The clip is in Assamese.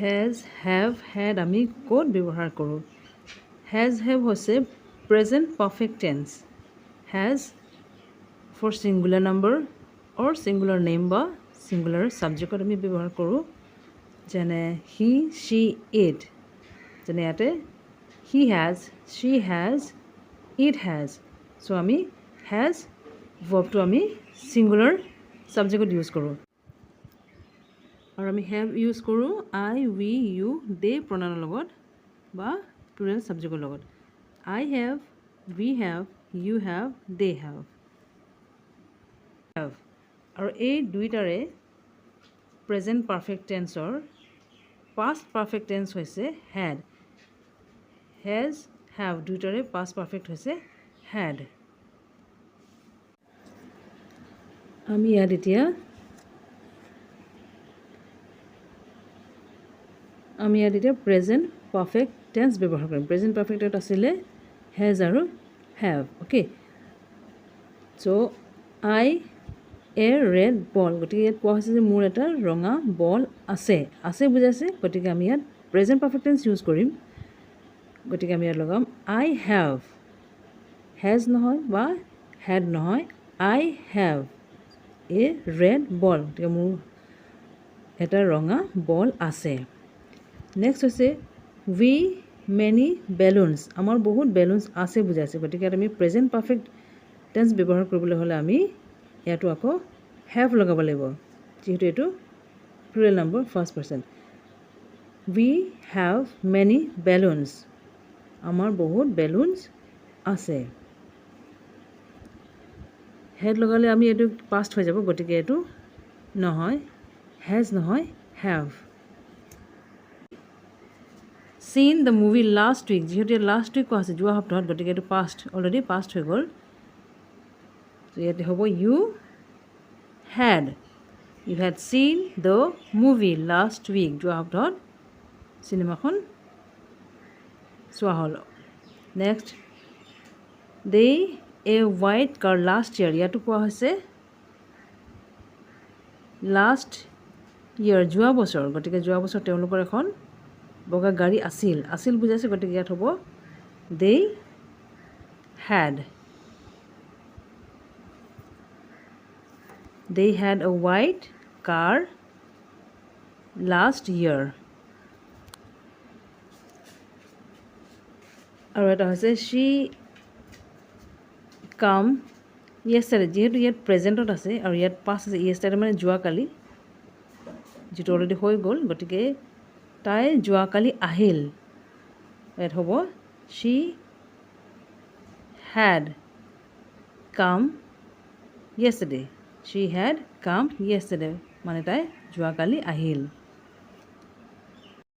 হেজ হেভ হেড আমি ক'ত ব্যৱহাৰ কৰোঁ? হেজ হেভ হৈছে present perfect tense. Has for singular number or singular name বা ছিংগুলাৰ ছাবজেক্টত আমি ব্যৱহাৰ কৰোঁ। যেনে হি শ্বি ইট, যেনে ইয়াতে he has, she has, it has. So' আমি হেজ ভাৰ্বটো আমি ছিংগুলাৰ ছাবজেক্টত ইউজ কৰোঁ। আৰু আমি হেভ ইউজ কৰোঁ আই, উই, ইউ, দে প্ৰনাউনৰ লগত বা প্লুৰেল ছাবজেক্টৰ লগত। I have, we have, you have, they have. আৰু এই দুইটাৰে প্ৰেজেণ্ট পাৰফেক্ট টেন্সৰ পাষ্ট পাৰফেক্ট টেন্স হৈছে হেড। হেজ হেভ দুইটাৰে পাষ্ট পাৰফেক্ট হৈছে হেড। আমি ইয়াত এতিয়া প্ৰেজেণ্ট পাৰফেক্ট টেন্স ব্যৱহাৰ কৰিম। প্ৰেজেণ্ট পাৰফেক্টত আছিলে হেজ আৰু have. Okay, so' I a red ball, গতিকে ইয়াত কোৱা হৈছে যে মোৰ এটা ৰঙা বল আছে। আছে বুজাইছে, গতিকে আমি ইয়াত প্ৰেজেণ্ট পাৰফেক্ট টেন্স ইউজ কৰিম। গতিকে আমি ইয়াত লগাম আই হেভ, হেজ নহয় বা হেড নহয়, আই হেভ এ ৰেড বল, গতিকে মোৰ এটা ৰঙা বল আছে। নেক্সট হৈছে উই মেনি বেলুনছ, আমাৰ বহুত বেলুনছ আছে বুজাইছে। গতিকে ইয়াত আমি প্ৰেজেণ্ট পাৰফেক্ট টেন্স ব্যৱহাৰ কৰিবলৈ হ'লে আমি ইয়াতো আকৌ হেভ লগাব লাগিব, যিহেতু এইটো plural number first person. We have many balloons, আমাৰ বহুত বেলুনছ আছে। হেড লগালে আমি এইটো পাষ্ট হৈ যাব, গতিকে এইটো নহয়, হেজ নহয়, হেভ। চিন দ্য মুভি লাষ্ট উইক, যিহেতু ইয়াত লাষ্ট উইক কোৱা আছে যোৱা সপ্তাহত, গতিকে এইটো পাষ্ট, অলৰেডি পাষ্ট হৈ গ'ল। ইয়াতে হ'ব you had, you had seen the movie last week, যোৱা সপ্তাহত চিনেমাখন চোৱা হ'ল। Next day a white car last year, ইয়াতো কোৱা হৈছে লাষ্ট ইয়েৰ যোৱা বছৰ, গতিকে যোৱা বছৰ তেওঁলোকৰ এখন বগা গাড়ী আছিল, আছিল বুজাইছে। গতিকে ইয়াত হ'ব দে হেড, দে হেড এ হোৱাইট কাৰ লাষ্ট ইয়েৰ। আৰু এটা হৈছে শ্বি কাম য়েষ্টাৰডে, যিহেতু ইয়াত প্ৰেজেণ্টত আছে আৰু ইয়াত পাষ্ট আছে। য়েষ্টাৰডে মানে যোৱাকালি, যিটো অলৰেডি হৈ গ'ল, গতিকে তাই যোৱাকালি আহিল। ইয়াত হ'ব শ্বি হেড কাম য়েষ্টাৰডে, শ্বি হেড কাম য়েষ্টাৰডে মানে তাই যোৱাকালি আহিল।